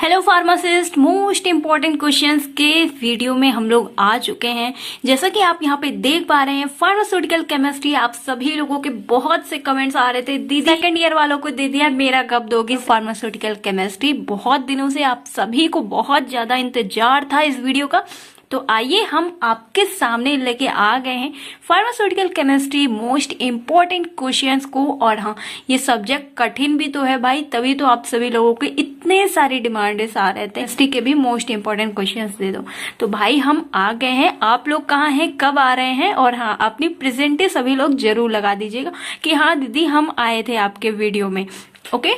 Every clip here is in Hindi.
Hello pharmacist, most important questions के वीडियो में हम लोग आ चुके हैं। जैसा कि आप यहाँ पे देख पा रहे हैं, फार्मास्यूटिकल केमिस्ट्री, आप सभी लोगों के बहुत से कमेंट्स आ रहे थे, दीदी सेकंड ईयर वालों को दे दिया, मेरा कब दोगी फार्मास्यूटिकल केमिस्ट्री। बहुत दिनों से आप सभी को बहुत ज्यादा इंतजार था इस वीडियो का, तो आइए हम आपके सामने लेके आ गए हैं pharmaceutical chemistry most important questions को। और हाँ, ये सब्जेक्ट कठिन भी तो है भाई, तभी तो आप सभी लोगों के इतने सारे डिमांड्स आ रहे थे केमिस्ट्री के भी मोस्ट इम्पोर्टेंट क्वेश्चंस दे दो। तो भाई हम आ गए हैं, आप लोग कहाँ हैं, कब आ रहे हैं, और हाँ अपनी प्रेजेंटे सभी लोग जरूर लगा दीजिएगा कि हाँ दीदी हम आए थे आपके वीडियो में। ओके,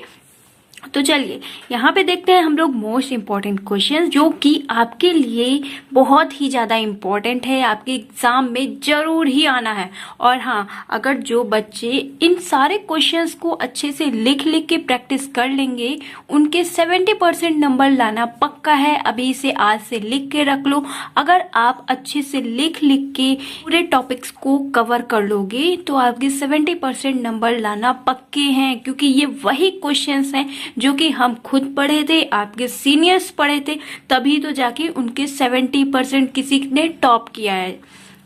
तो चलिए यहाँ पे देखते हैं हम लोग मोस्ट इम्पॉर्टेंट क्वेश्चंस जो कि आपके लिए बहुत ही ज्यादा इम्पोर्टेंट है, आपके एग्जाम में जरूर ही आना है। और हाँ, अगर जो बच्चे इन सारे क्वेश्चंस को अच्छे से लिख लिख के प्रैक्टिस कर लेंगे, उनके 70% नंबर लाना पक्का है। अभी से आज से लिख के रख लो। अगर आप अच्छे से लिख लिख के पूरे टॉपिक्स को कवर कर लोगे तो आपके 70% नंबर लाना पक्के हैं, क्योंकि ये वही क्वेश्चंस हैं जो कि हम खुद पढ़े थे, आपके सीनियर्स पढ़े थे, तभी तो जाके उनके 70% किसी ने टॉप किया है।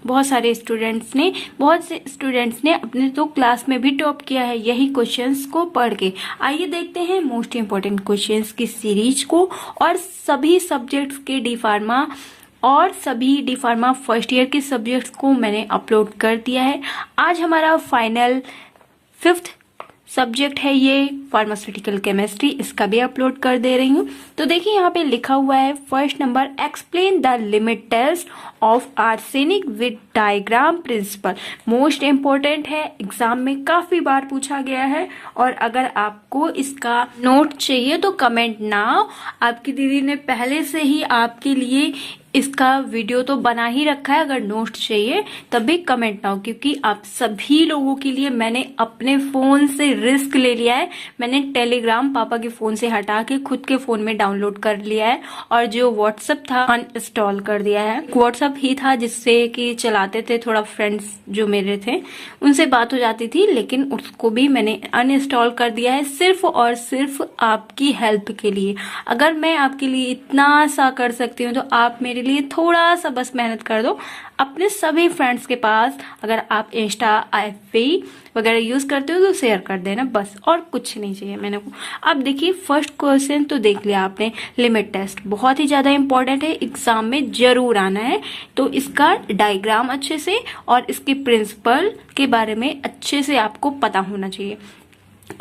बहुत से स्टूडेंट्स ने अपने तो क्लास में भी टॉप किया है यही क्वेश्चंस को पढ़ के। आइए देखते हैं मोस्ट इम्पोर्टेंट क्वेश्चंस की सीरीज को, और सभी सब्जेक्ट्स के डी फार्मा और सभी डी फार्मा फर्स्ट ईयर के सब्जेक्ट्स को मैंने अपलोड कर दिया है। आज हमारा फाइनल 5th सब्जेक्ट है ये फार्मास्यूटिकल केमिस्ट्री, इसका भी अपलोड कर दे रही हूँ। तो देखिए यहाँ पे लिखा हुआ है first number, explain the limit test of arsenic with diagram principle. Most important है, एग्जाम में काफी बार पूछा गया है। और अगर आपको इसका नोट चाहिए तो कमेंट नाउ, आपकी दीदी ने पहले से ही आपके लिए इसका वीडियो तो बना ही रखा है। अगर नोट चाहिए तब भी कमेंट ना हो, क्योंकि आप सभी लोगों के लिए मैंने अपने फोन से रिस्क ले लिया है। मैंने टेलीग्राम पापा के फोन से हटा के खुद के फोन में डाउनलोड कर लिया है, और जो व्हाट्सएप था अनइंस्टॉल कर दिया है। व्हाट्सएप ही था जिससे कि चलाते थे, थोड़ा फ्रेंड्स जो मेरे थे उनसे बात हो जाती थी, लेकिन उसको भी मैंने अनइंस्टॉल कर दिया है, सिर्फ और सिर्फ आपकी हेल्प के लिए। अगर मैं आपके लिए इतना सा कर सकती हूँ तो आप मेरे लिए थोड़ा सा बस मेहनत कर दो। अपने सभी फ्रेंड्स के पास अगर आप इंस्टा एफबी वगैरह यूज करते हो तो शेयर कर देना, बस, और कुछ नहीं चाहिए मैंने को। अब देखिए फर्स्ट क्वेश्चन तो देख लिया आपने, लिमिट टेस्ट बहुत ही ज्यादा इंपॉर्टेंट है, एग्जाम में जरूर आना है। तो इसका डायग्राम अच्छे से और इसके प्रिंसिपल के बारे में अच्छे से आपको पता होना चाहिए।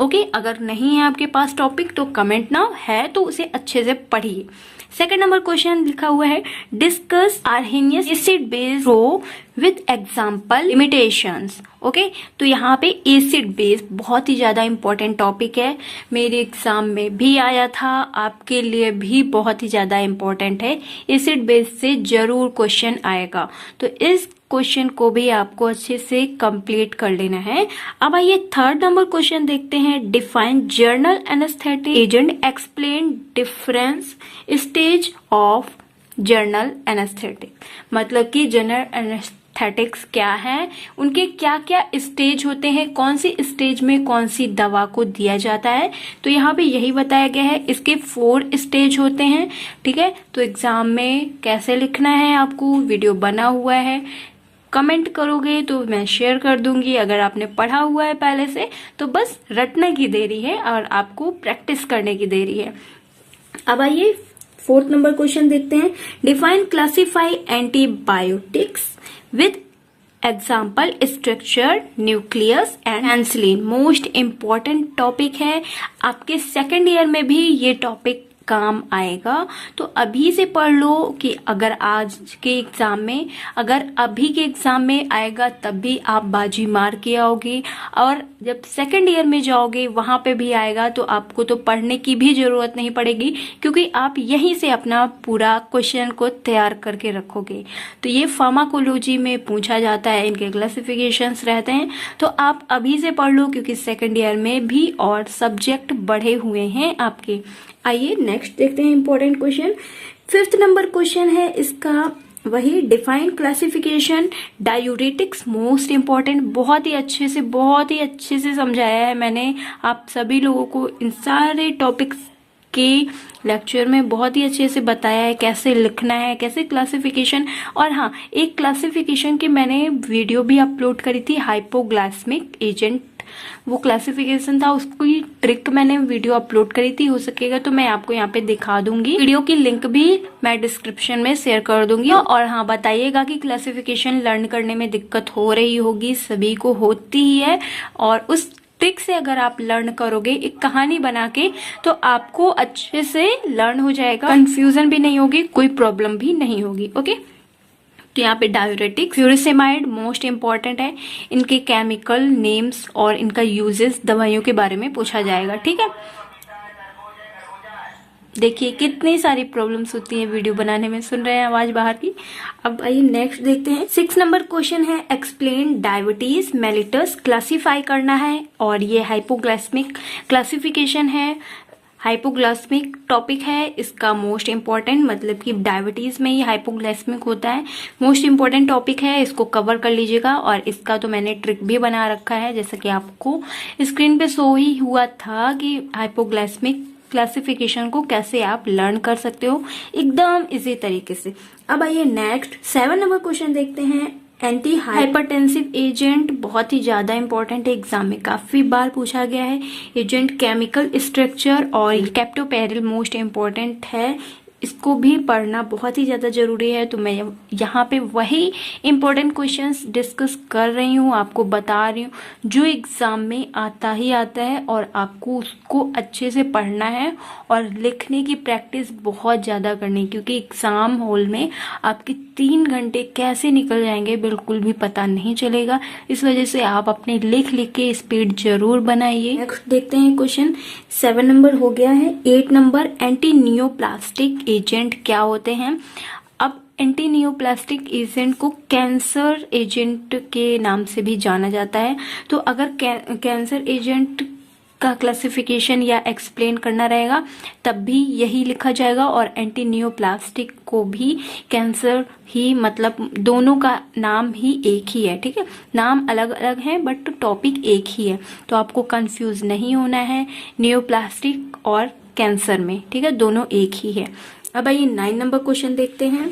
ओके, अगर नहीं है आपके पास टॉपिक तो कमेंट ना, है तो उसे अच्छे से पढ़िए। सेकंड नंबर क्वेश्चन लिखा हुआ है, discuss Arrhenius acid base row with example limitations. Okay, तो यहाँ पे एसिड बेस बहुत ही ज्यादा इंपॉर्टेंट टॉपिक है, मेरे एग्जाम में भी आया था, आपके लिए भी बहुत ही ज्यादा इंपॉर्टेंट है। एसिड बेस से जरूर क्वेश्चन आएगा, तो इस क्वेश्चन को भी आपको अच्छे से कंप्लीट कर लेना है। अब आइए थर्ड नंबर क्वेश्चन देखते हैं, define journal anaesthetic agent, explain difference stage of journal anaesthetic. मतलब कि जनरल एनेस्थेटिक्स क्या है, उनके क्या क्या स्टेज होते हैं, कौन सी स्टेज में कौन सी दवा को दिया जाता है। तो यहाँ पे यही बताया गया है, इसके 4 स्टेज होते हैं। ठीक है, तो एग्जाम में कैसे लिखना है आपको वीडियो बना हुआ है, कमेंट करोगे तो मैं शेयर कर दूंगी। अगर आपने पढ़ा हुआ है पहले से तो बस रटने की देरी है और आपको प्रैक्टिस करने की देरी है। अब आइए 4th नंबर क्वेश्चन देखते हैं, define classify antibiotics with example structure nucleus and penicillin. Most important topic है, आपके सेकेंड ईयर में भी ये टॉपिक काम आएगा। तो अभी से पढ़ लो कि अगर आज के एग्जाम में, अगर अभी के एग्जाम में आएगा तब भी आप बाजी मार के आओगे, और जब सेकंड ईयर में जाओगे वहां पे भी आएगा तो आपको तो पढ़ने की भी जरूरत नहीं पड़ेगी, क्योंकि आप यहीं से अपना पूरा क्वेश्चन को तैयार करके रखोगे। तो ये फार्माकोलॉजी में पूछा जाता है, इनके क्लासिफिकेशंस रहते हैं, तो आप अभी से पढ़ लो, क्योंकि सेकंड ईयर में भी और सब्जेक्ट बढ़े हुए हैं आपके। आइए नेक्स्ट देखते हैं important question. 5th number question है इसका, वही define classification diuretics. Most important, बहुत ही अच्छे से समझाया है मैंने आप सभी लोगों को इन सारे टॉपिक्स के लेक्चर में बहुत ही अच्छे से बताया है कैसे लिखना है, कैसे क्लासिफिकेशन। और हाँ, एक क्लासिफिकेशन की मैंने वीडियो भी अपलोड करी थी, हाइपोग्लाइसेमिक एजेंट, वो क्लासिफिकेशन था, उसकी ट्रिक मैंने वीडियो अपलोड करी थी। हो सकेगा तो मैं आपको यहाँ पे दिखा दूंगी, वीडियो की लिंक भी मैं डिस्क्रिप्शन में शेयर कर दूंगी। और हाँ, बताइएगा कि क्लासिफिकेशन लर्न करने में दिक्कत हो रही होगी, सभी को होती ही है, और उस ट्रिक से अगर आप लर्न करोगे एक कहानी बना के तो आपको अच्छे से लर्न हो जाएगा, कंफ्यूजन भी नहीं होगी, कोई प्रॉब्लम भी नहीं होगी। ओके, तो यहाँ पे डायूरेटिक, फ्यूरिसेमाइड मोस्ट इंपॉर्टेंट है, इनके केमिकल नेम्स और इनका यूजेस दवाइयों के बारे में पूछा जाएगा। ठीक है, देखिए कितनी सारी प्रॉब्लम्स होती है वीडियो बनाने में, सुन रहे हैं आवाज बाहर की। अब आइए नेक्स्ट देखते हैं। 6 नंबर क्वेश्चन है, एक्सप्लेन डायबिटीज मेलिटस, क्लासिफाई करना है, और ये हाइपोग्लाइसेमिक क्लासिफिकेशन है, हाइपोग्लाइसेमिक टॉपिक है इसका मोस्ट इंपॉर्टेंट, मतलब कि डायबिटीज में ये हाइपोग्लाइसेमिक होता है, मोस्ट इंपॉर्टेंट टॉपिक है, इसको कवर कर लीजिएगा। और इसका तो मैंने ट्रिक भी बना रखा है, जैसा कि आपको स्क्रीन पे शो ही हुआ था कि हाइपोग्लाइसेमिक क्लासिफिकेशन को कैसे आप लर्न कर सकते हो एकदम इजी तरीके से। अब आइए नेक्स्ट 7 नंबर क्वेश्चन देखते हैं। एंटी हाइपरटेंसिव एजेंट बहुत ही ज्यादा इंपॉर्टेंट है, एग्जाम में काफी बार पूछा गया है। एजेंट केमिकल स्ट्रक्चर और कैप्टोपेरिल मोस्ट इंपॉर्टेंट है, इसको भी पढ़ना बहुत ही ज्यादा जरूरी है। तो मैं यहाँ पे वही इंपॉर्टेंट क्वेश्चंस डिस्कस कर रही हूँ, आपको बता रही हूँ जो एग्जाम में आता ही आता है, और आपको उसको अच्छे से पढ़ना है और लिखने की प्रैक्टिस बहुत ज्यादा करनी है, क्योंकि एग्जाम हॉल में आपके 3 घंटे कैसे निकल जाएंगे बिल्कुल भी पता नहीं चलेगा। इस वजह से आप अपने लिख के स्पीड जरूर बनाइए। नेक्स्ट देखते हैं क्वेश्चन 7 नंबर हो गया है। 8 नंबर, एंटी नियोप्लास्टिक एजेंट क्या होते हैं। अब एंटी नियोप्लास्टिक एजेंट को कैंसर एजेंट के नाम से भी जाना जाता है। तो अगर कैंसर एजेंट का क्लासिफिकेशन या एक्सप्लेन करना रहेगा तब भी यही लिखा जाएगा, और एंटी नियोप्लास्टिक को भी कैंसर ही, मतलब दोनों का नाम ही एक ही है। ठीक है, नाम अलग अलग है बट टॉपिक एक ही है, तो आपको कंफ्यूज नहीं होना है नियोप्लास्टिक और कैंसर में। ठीक है, दोनों एक ही है। अब आइए 9 नंबर क्वेश्चन देखते हैं,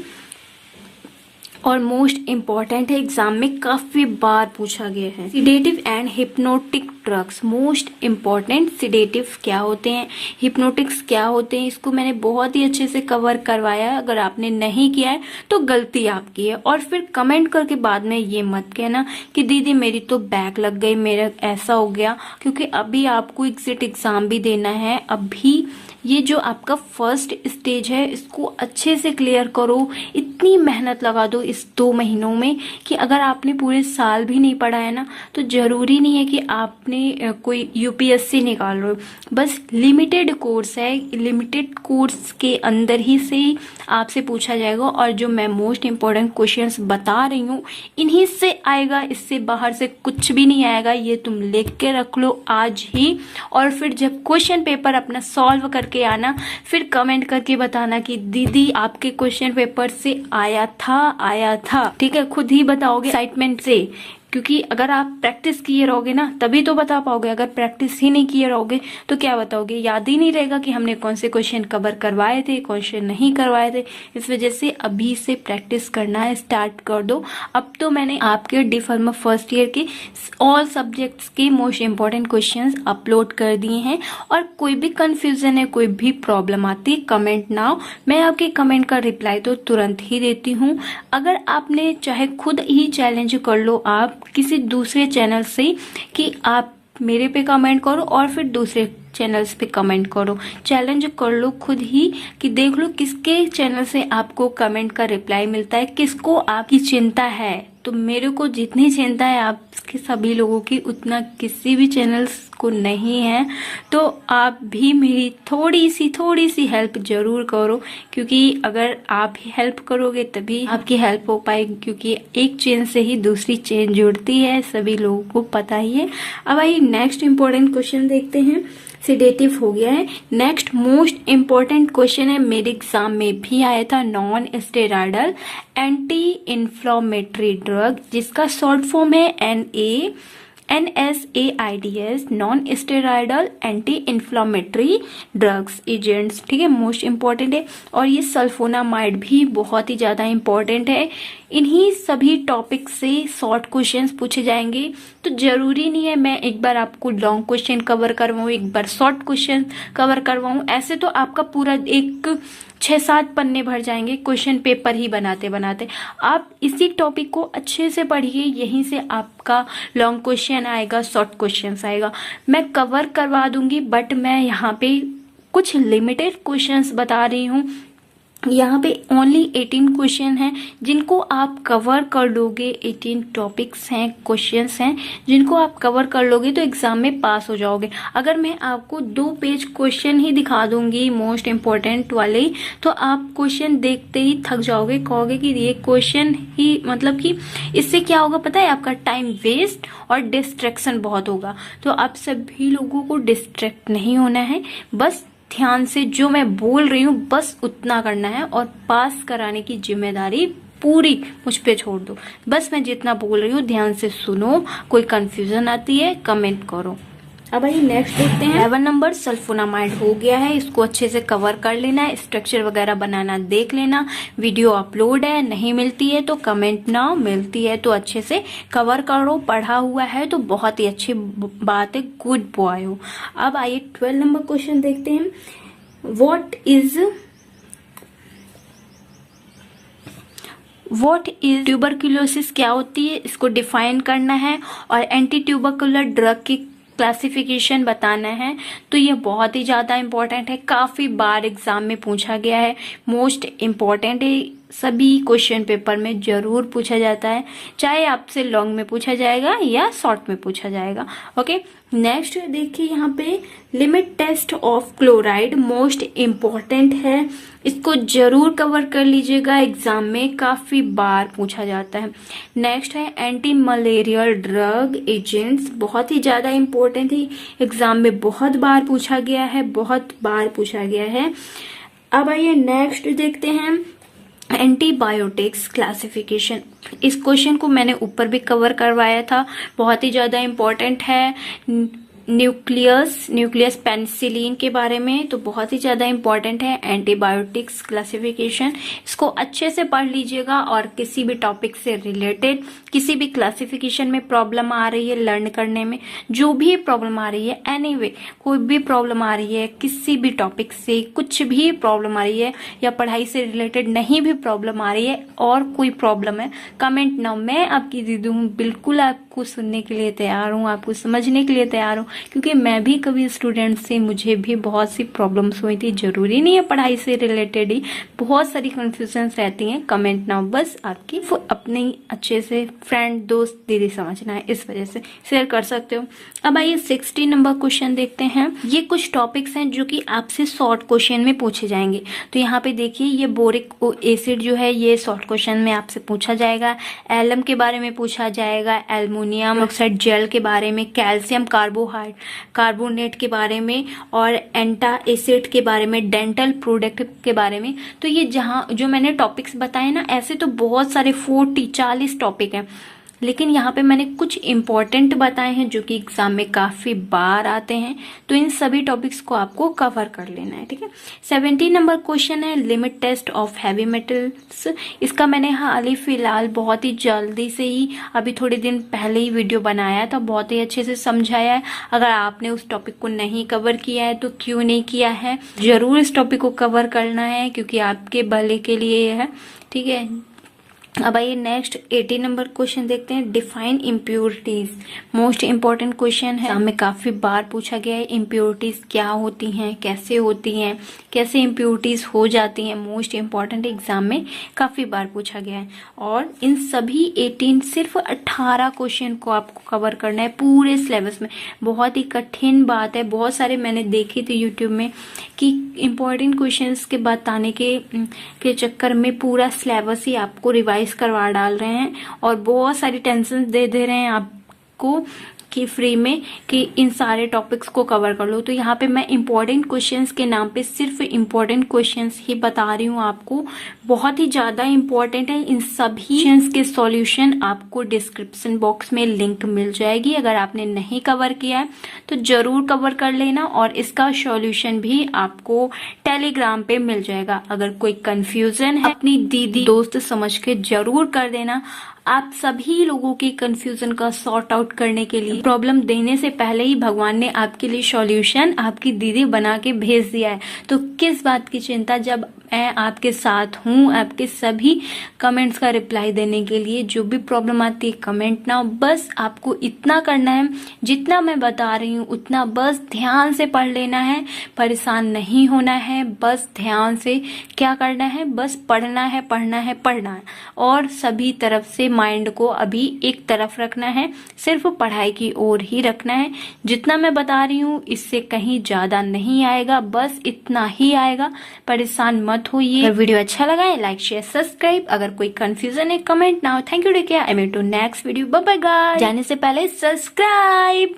और मोस्ट इम्पॉर्टेंट है, एग्जाम में काफी बार पूछा गया है। Sedative and hypnotic drugs most important. Sedative क्या होते हैं, हिप्नोटिक्स क्या होते हैं, इसको मैंने बहुत ही अच्छे से कवर करवाया है। अगर आपने नहीं किया है तो गलती आपकी है, और फिर कमेंट करके बाद में ये मत कहना कि दीदी मेरी तो बैक लग गई, मेरा ऐसा हो गया, क्योंकि अभी आपको एग्जिट एग्जाम भी देना है। अभी ये जो आपका फर्स्ट स्टेज है इसको अच्छे से क्लियर करो, इतनी मेहनत लगा दो इस 2 महीनों में कि अगर आपने पूरे साल भी नहीं पढ़ा है ना तो जरूरी नहीं है कि आपने कोई यूपीएससी निकाल लो, बस लिमिटेड कोर्स है, लिमिटेड कोर्स के अंदर ही से आपसे पूछा जाएगा। और जो मैं मोस्ट इम्पोर्टेंट क्वेश्चंस बता रही हूँ इन्हीं से आएगा, इससे बाहर से कुछ भी नहीं आएगा, ये तुम लिख के रख लो आज ही। और फिर जब क्वेश्चन पेपर अपना सॉल्व करके आना, फिर कमेंट करके बताना कि दीदी आपके क्वेश्चन पेपर से आया था। ठीक है, खुद ही बताओगे एक्साइटमेंट से, क्योंकि अगर आप प्रैक्टिस किए रहोगे ना तभी तो बता पाओगे, अगर प्रैक्टिस ही नहीं किए रहोगे तो क्या बताओगे, याद ही नहीं रहेगा कि हमने कौन से क्वेश्चन कवर करवाए थे, कौन से नहीं करवाए थे। इस वजह से अभी से प्रैक्टिस करना स्टार्ट कर दो। अब तो मैंने आपके डी फार्मा फर्स्ट ईयर के ऑल सब्जेक्ट्स के मोस्ट इंपॉर्टेंट क्वेश्चंस अपलोड कर दिए हैं, और कोई भी कंफ्यूजन है, कोई भी प्रॉब्लम आती, कमेंट नाउ, मैं आपके कमेंट का रिप्लाई तो तुरंत ही देती हूँ। अगर आपने चाहे खुद ही चैलेंज कर लो आप किसी दूसरे चैनल से कि आप मेरे पे कमेंट करो और फिर दूसरे चैनल्स पे कमेंट करो, चैलेंज कर लो खुद ही कि देख लो किसके चैनल से आपको कमेंट का रिप्लाई मिलता है, किसको आपकी चिंता है। तो मेरे को जितनी चिंता है आपके सभी लोगों की उतना किसी भी चैनल्स को नहीं है। तो आप भी मेरी थोड़ी सी हेल्प जरूर करो, क्योंकि अगर आप ही हेल्प करोगे तभी आपकी हेल्प हो पाएगी, क्योंकि एक चेन से ही दूसरी चेन जुड़ती है, सभी लोगों को पता ही है। अब आइए नेक्स्ट इंपॉर्टेंट क्वेश्चन देखते हैं। सिडेटिव हो गया है। नेक्स्ट मोस्ट इम्पॉर्टेंट क्वेश्चन है, मेरे एग्जाम में भी आया था, non steroidal anti inflammatory drug, जिसका शॉर्ट फॉर्म है NSAIDs, non steroidal anti inflammatory drugs agents, ठीक है, मोस्ट इंपॉर्टेंट है। और ये सल्फोनामाइड भी बहुत ही ज्यादा इंपॉर्टेंट है। इन्हीं सभी टॉपिक से शॉर्ट क्वेश्चंस पूछे जाएंगे, तो जरूरी नहीं है मैं एक बार आपको लॉन्ग क्वेश्चन कवर करवाऊं, एक बार शॉर्ट क्वेश्चन कवर करवाऊं। ऐसे तो आपका पूरा एक 6-7 पन्ने भर जाएंगे क्वेश्चन पेपर ही बनाते बनाते। आप इसी टॉपिक को अच्छे से पढ़िए, यहीं से आपका लॉन्ग क्वेश्चन आएगा, शॉर्ट क्वेश्चन आएगा। मैं कवर करवा दूंगी, बट मैं यहाँ पे कुछ लिमिटेड क्वेश्चंस बता रही हूँ। यहाँ पे ओनली 18 क्वेश्चन हैं जिनको आप कवर कर लोगे। 18 टॉपिक्स हैं, क्वेश्चंस हैं जिनको आप कवर कर लोगे तो एग्जाम में पास हो जाओगे। अगर मैं आपको 2 पेज क्वेश्चन ही दिखा दूंगी मोस्ट इम्पोर्टेंट वाले, तो आप क्वेश्चन देखते ही थक जाओगे, कहोगे कि ये क्वेश्चन ही, मतलब कि इससे क्या होगा पता है, आपका टाइम वेस्ट और डिस्ट्रैक्शन बहुत होगा। तो आप सभी लोगों को डिस्ट्रैक्ट नहीं होना है, बस ध्यान से जो मैं बोल रही हूँ बस उतना करना है, और पास कराने की जिम्मेदारी पूरी मुझ पे छोड़ दो। बस मैं जितना बोल रही हूँ ध्यान से सुनो, कोई कंफ्यूजन आती है कमेंट करो। अब आइए नेक्स्ट देखते हैं। 11 नंबर सल्फोनामाइड हो गया है, इसको अच्छे से कवर कर लेना है, स्ट्रक्चर वगैरह बनाना देख लेना। वीडियो अपलोड है, नहीं मिलती है तो कमेंट ना, मिलती है तो अच्छे से कवर करो। पढ़ा हुआ है तो बहुत ही अच्छी बात है, गुड बॉय हो। अब आइए 12 नंबर क्वेश्चन देखते हैं। व्हाट इज ट्यूबरक्यूलोसिस, क्या होती है, इसको डिफाइन करना है, और एंटी ट्यूबरकुलर ड्रग की क्लासिफिकेशन बताना है। तो ये बहुत ही ज्यादा इंपॉर्टेंट है, काफी बार एग्जाम में पूछा गया है, मोस्ट इम्पॉर्टेंट है, सभी क्वेश्चन पेपर में जरूर पूछा जाता है, चाहे आपसे लॉन्ग में पूछा जाएगा या शॉर्ट में पूछा जाएगा। ओके, नेक्स्ट देखिए यहाँ पे limit test of chloride, most important है, इसको जरूर कवर कर लीजिएगा, एग्जाम में काफी बार पूछा जाता है। नेक्स्ट है एंटी मलेरियल ड्रग एजेंट्स, बहुत ही ज्यादा इंपॉर्टेंट है, एग्जाम में बहुत बार पूछा गया है, बहुत बार पूछा गया है। अब आइए नेक्स्ट देखते हैं एंटीबायोटिक्स क्लासिफिकेशन। इस क्वेश्चन को मैंने ऊपर भी कवर करवाया था, बहुत ही ज्यादा इंपॉर्टेंट है। न्यूक्लियस पेनिसिलिन के बारे में, तो बहुत ही ज्यादा इंपॉर्टेंट है एंटीबायोटिक्स क्लासिफिकेशन। इसको अच्छे से पढ़ लीजिएगा, और किसी भी टॉपिक से रिलेटेड किसी भी क्लासिफिकेशन में प्रॉब्लम आ रही है, लर्न करने में जो भी प्रॉब्लम आ रही है, एनीवे कोई भी प्रॉब्लम आ रही है, किसी भी टॉपिक से कुछ भी प्रॉब्लम आ रही है, या पढ़ाई से रिलेटेड नहीं भी प्रॉब्लम आ रही है और कोई प्रॉब्लम है, कमेंट नाउ, मैं आपकी दीदी हूँ, बिल्कुल आपको सुनने के लिए तैयार हूँ, आपको समझने के लिए तैयार हूँ, क्योंकि मैं भी कभी स्टूडेंट से, मुझे भी बहुत सी प्रॉब्लम्स हुई थी, जरूरी नहीं है पढ़ाई से रिलेटेड ही, बहुत सारी कंफ्यूजन्स रहती हैं। कमेंट नाउ, बस आपकी अपने अच्छे से फ्रेंड दोस्त दीदी समझना है, इस वजह से शेयर कर सकते हो। अब आइए 16 नंबर क्वेश्चन देखते हैं। ये कुछ टॉपिक्स हैं जो कि आपसे शॉर्ट क्वेश्चन में पूछे जाएंगे। तो यहाँ पे देखिए, ये बोरिक एसिड जो है ये शॉर्ट क्वेश्चन में आपसे पूछा जाएगा, एलम के बारे में पूछा जाएगा, एल्युमिनियम ऑक्साइड जेल के बारे में, कैल्शियम कार्बोनेट के बारे में, और एंटा एसिड के बारे में, डेंटल प्रोडक्ट के बारे में। तो ये जो मैंने टॉपिक्स बताए ना, ऐसे तो बहुत सारे 40-40 टॉपिक हैं, लेकिन यहाँ पे मैंने कुछ इंपॉर्टेंट बताए हैं जो कि एग्जाम में काफी बार आते हैं। तो इन सभी टॉपिक्स को आपको कवर कर लेना है, ठीक है। 17 नंबर क्वेश्चन है limit test of heavy metals. इसका मैंने हाल ही फिलहाल बहुत ही जल्दी से ही, अभी थोड़े दिन पहले ही वीडियो बनाया था, बहुत ही अच्छे से समझाया है। अगर आपने उस टॉपिक को नहीं कवर किया है तो क्यों नहीं किया है, जरूर इस टॉपिक को कवर करना है, क्योंकि आपके भले के लिए है, ठीक है। अब आइए नेक्स्ट 18 नंबर क्वेश्चन देखते हैं। Define impurities, most important question है, हमें काफी बार पूछा गया है। इम्प्योरिटीज क्या होती हैं, कैसे होती हैं, कैसे इम्प्योरिटीज हो जाती हैं, मोस्ट इम्पोर्टेंट एग्जाम में काफी बार पूछा गया है। और इन सभी 18 सिर्फ 18 क्वेश्चन को आपको कवर करना है पूरे सिलेबस में। बहुत ही कठिन बात है, बहुत सारे मैंने देखे थे यूट्यूब में कि इम्पोर्टेंट क्वेश्चंस के बताने के चक्कर में पूरा सिलेबस ही आपको रिवाइज करवा डाल रहे हैं, और बहुत सारी टेंशन दे रहे हैं आपको कि फ्री में कि इन सारे टॉपिक्स को कवर कर लो। तो यहाँ पे मैं इम्पोर्टेंट क्वेश्चंस के नाम पे सिर्फ इम्पोर्टेंट क्वेश्चंस ही बता रही हूँ आपको, बहुत ही ज़्यादा इम्पोर्टेंट है। इन सभी क्वेश्चंस के सॉल्यूशन आपको डिस्क्रिप्शन बॉक्स में लिंक मिल जाएगी। अगर आपने नहीं कवर किया है तो ज़रूर कवर कर लेना, और इसका सॉल्यूशन भी आपको टेलीग्राम पे मिल जाएगा। अगर कोई कंफ्यूजन है अपनी दीदी दोस्त समझ के जरूर कर देना। आप सभी लोगों के कंफ्यूजन का सॉर्ट आउट करने के लिए प्रॉब्लम देने से पहले ही भगवान ने आपके लिए सॉल्यूशन आपकी दीदी बना के भेज दिया है। तो किस बात की चिंता, जब मैं आपके साथ हूँ आपके सभी कमेंट्स का रिप्लाई देने के लिए। जो भी प्रॉब्लम आती है कमेंट ना, बस आपको इतना करना है, जितना मैं बता रही हूँ उतना बस ध्यान से पढ़ लेना है, परेशान नहीं होना है। बस ध्यान से क्या करना है, बस पढ़ना है पढ़ना है पढ़ना है, और सभी तरफ से माइंड को अभी एक तरफ रखना है, सिर्फ पढ़ाई की ओर ही रखना है। जितना मैं बता रही हूँ इससे कहीं ज्यादा नहीं आएगा, बस इतना ही आएगा। परेशान मत होइए। अगर वीडियो अच्छा लगा है लाइक शेयर सब्सक्राइब। अगर कोई कंफ्यूजन है comment now. Thank you, take care, I meet to next video, bye bye guys. जाने से पहले सब्सक्राइब।